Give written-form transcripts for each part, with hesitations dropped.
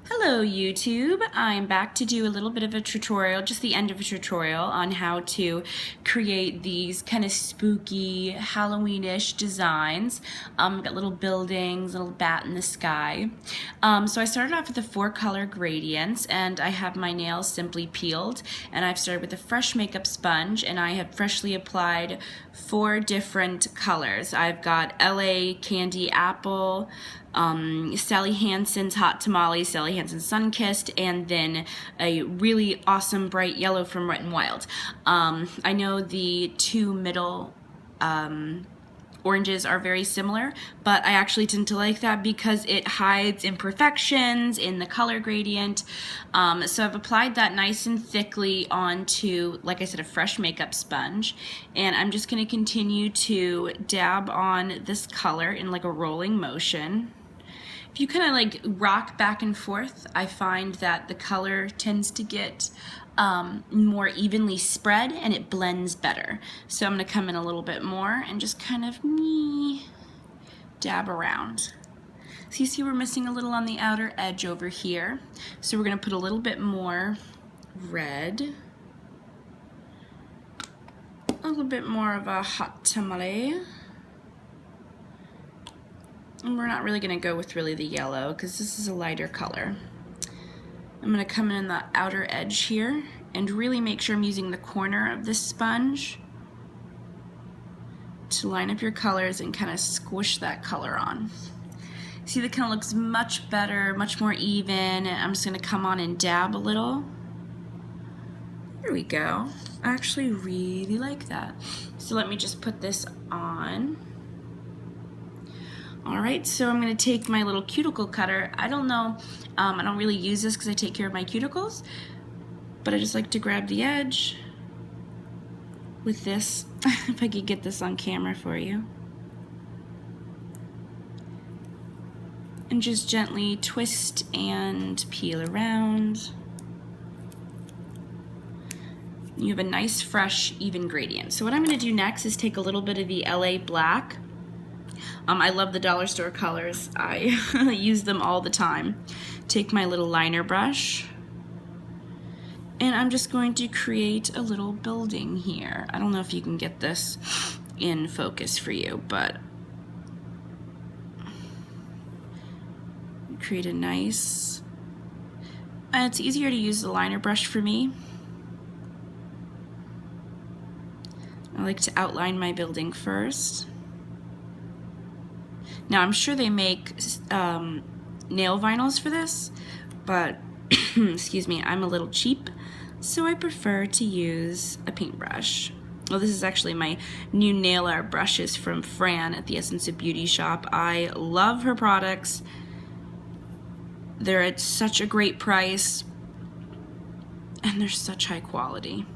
Hello YouTube, I'm back to do a little bit of a tutorial, just the end of a tutorial on how to create these kind of spooky Halloween-ish designs. I've got little buildings, a little bat in the sky. So I started off with the 4-color gradients, and I have my nails simply peeled, and I've started with a fresh makeup sponge, and I have freshly applied 4 different colors. I've got LA Candy Apple, Sally Hansen's Hot Tamale, Sally Hansen's Sunkissed, and then a really awesome bright yellow from Wet n Wild. I know the two middle oranges are very similar, but I actually tend to like that because it hides imperfections in the color gradient. So I've applied that nice and thickly onto, like I said, a fresh makeup sponge, and I'm just going to continue to dab on this color in like a rolling motion. If you kind of like rock back and forth, I find that the color tends to get more evenly spread and it blends better. So I'm going to come in a little bit more and just kind of dab around. So you see we're missing a little on the outer edge over here. So we're going to put a little bit more red, a little bit more of a hot tamale. And we're not really going to go with really the yellow because this is a lighter color. I'm going to come in the outer edge here and really make sure I'm using the corner of this sponge to line up your colors and kind of squish that color on. See, that kind of looks much better, much more even. I'm just going to come on and dab a little. There we go. I actually really like that. So let me just put this on. Alright, so I'm going to take my little cuticle cutter. I don't know, I don't really use this because I take care of my cuticles, but I just like to grab the edge with this, if I could get this on camera for you, and just gently twist and peel around. You have a nice, fresh, even gradient. So what I'm going to do next is take a little bit of the LA Black. I love the dollar store colors. I use them all the time. Take my little liner brush, and I'm just going to create a little building here. I don't know if you can get this in focus for you, but create a nice, it's easier to use the liner brush for me. I like to outline my building first. Now I'm sure they make nail vinyls for this, but excuse me, I'm a little cheap, so I prefer to use a paintbrush. Well, this is actually my new nail art brushes from Fran at the Essence of Beauty shop. I love her products. They're at such a great price, and they're such high quality.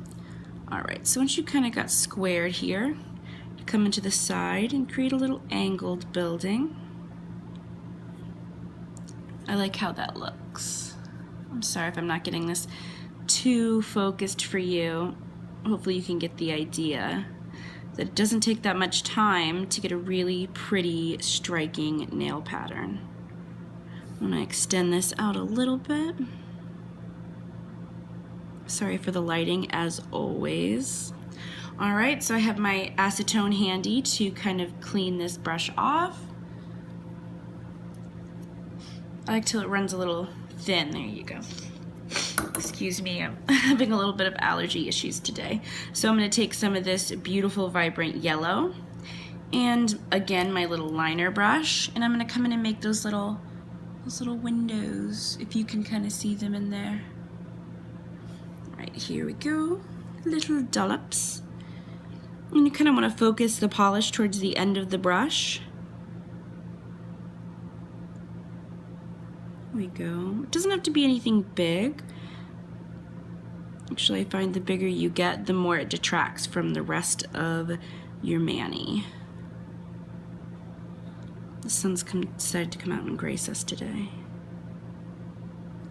Alright, so once you kind of got squared here, come into the side and create a little angled building. I like how that looks. I'm sorry if I'm not getting this too focused for you. Hopefully you can get the idea that it doesn't take that much time to get a really pretty, striking nail pattern. I'm going to extend this out a little bit. Sorry for the lighting as always. Alright, so I have my acetone handy to kind of clean this brush off. I like till it runs a little thin. There you go. Excuse me, I'm having a little bit of allergy issues today. So I'm going to take some of this beautiful vibrant yellow, and again my little liner brush, and I'm going to come in and make those little windows, if you can kind of see them in there. Right, here we go. Little dollops. And you kind of want to focus the polish towards the end of the brush. There we go. It doesn't have to be anything big. Actually, I find the bigger you get, the more it detracts from the rest of your mani. The sun's decided to come out and grace us today.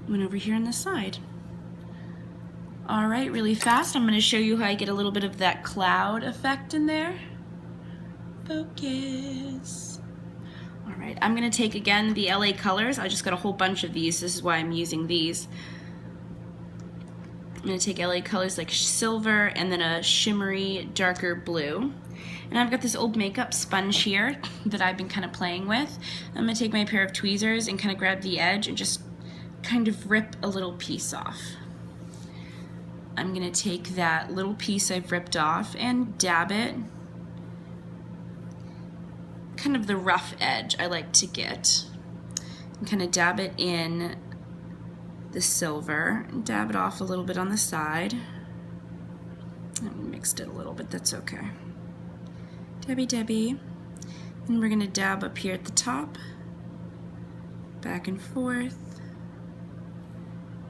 Went over here on the side. Alright, really fast, I'm going to show you how I get a little bit of that cloud effect in there. Focus. right, I'm gonna take again the LA colors. I just got a whole bunch of these. This is why I'm using these. I'm gonna take LA colors like silver and then a shimmery darker blue. And I've got this old makeup sponge here that I've been kind of playing with. I'm gonna take my pair of tweezers and kind of grab the edge and just kind of rip a little piece off. I'm gonna take that little piece I've ripped off and dab it. Kind of the rough edge I like to get. And kind of dab it in the silver and dab it off a little bit on the side. I mixed it a little bit, that's okay. Debbie. And we're gonna dab up here at the top, back and forth.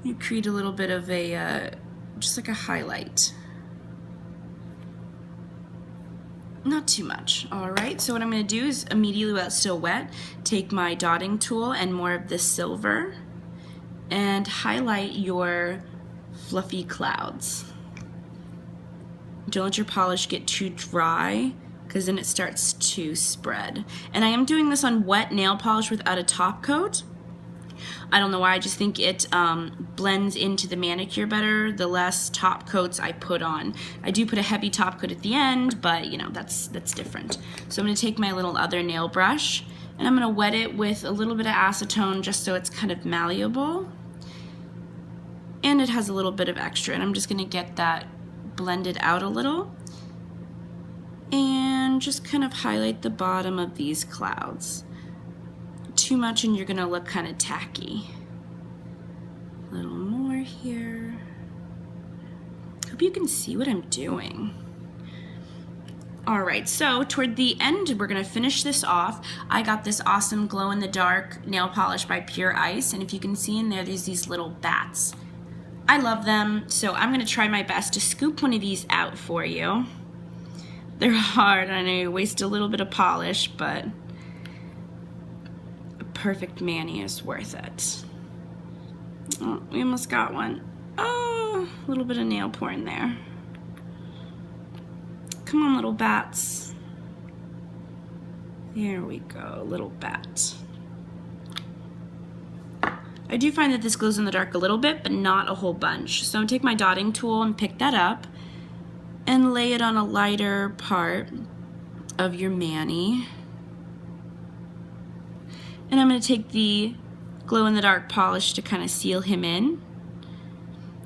You create a little bit of a, just like a highlight. Not too much. All right, so what I'm gonna do is immediately while it's still wet, take my dotting tool and more of the silver and highlight your fluffy clouds. Don't let your polish get too dry because then it starts to spread. And I am doing this on wet nail polish without a top coat. I don't know why, I just think it blends into the manicure better the less top coats I put on. I do put a heavy top coat at the end, but you know, that's different. So I'm gonna take my little other nail brush and I'm gonna wet it with a little bit of acetone just so it's kind of malleable. And it has a little bit of extra, and I'm just gonna get that blended out a little and just kind of highlight the bottom of these clouds. Too much and you're gonna look kind of tacky. A little more here. Hope you can see what I'm doing. All right, so toward the end, we're gonna finish this off. I got this awesome glow-in-the-dark nail polish by Pure Ice, and if you can see in there, there's these little bats. I love them, so I'm gonna try my best to scoop one of these out for you. They're hard, I know you waste a little bit of polish, but a perfect mani is worth it. Oh, we almost got one. Oh, a little bit of nail porn there. Come on, little bats. There we go, little bat. I do find that this glows in the dark a little bit, but not a whole bunch. So I'm gonna take my dotting tool and pick that up and lay it on a lighter part of your mani. And I'm gonna take the glow-in-the-dark polish to kind of seal him in.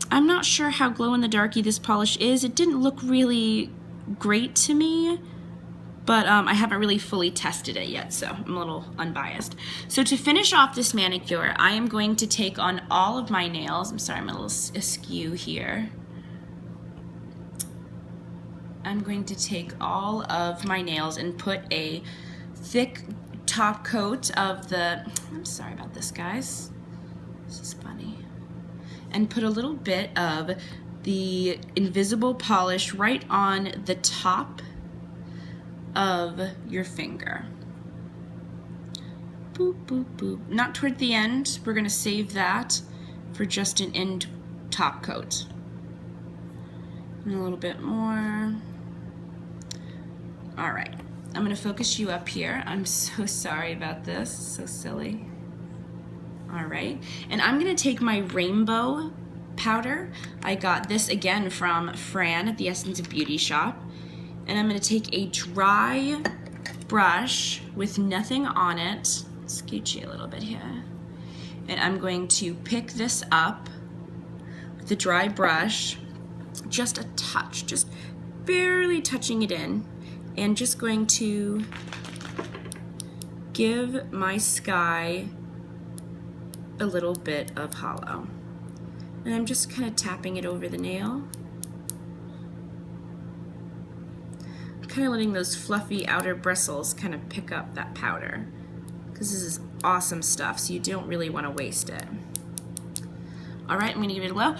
I'm not sure how glow-in-the-darky this polish is. It didn't look really great to me, but I haven't really fully tested it yet, so I'm a little unbiased. So to finish off this manicure, I am going to take on all of my nails. I'm sorry, I'm a little askew here. I'm going to take all of my nails and put a thick top coat of the, I'm sorry about this, guys. This is funny. And put a little bit of the invisible polish right on the top of your finger. Boop, boop, boop. Not toward the end. We're gonna save that for just an end top coat. And a little bit more. All right, I'm gonna focus you up here. I'm so sorry about this, so silly. All right, and I'm gonna take my rainbow powder. I got this again from Fran at the Essence of Beauty shop. And I'm gonna take a dry brush with nothing on it, scooch you a little bit here, and I'm going to pick this up with the dry brush, just a touch, just barely touching it in, and just going to give my sky a little bit of hollow. And I'm just kind of tapping it over the nail. Kind of letting those fluffy outer bristles kind of pick up that powder, because this is awesome stuff, so you don't really want to waste it. All right, I'm going to give it a blow,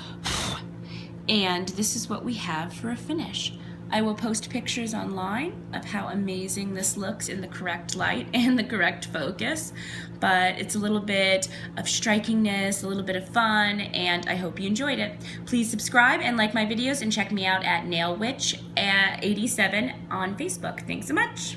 and this is what we have for a finish. I will post pictures online of how amazing this looks in the correct light and the correct focus, but it's a little bit of strikingness, a little bit of fun, and I hope you enjoyed it. Please subscribe and like my videos and check me out at NailWitch87 on Facebook. Thanks so much.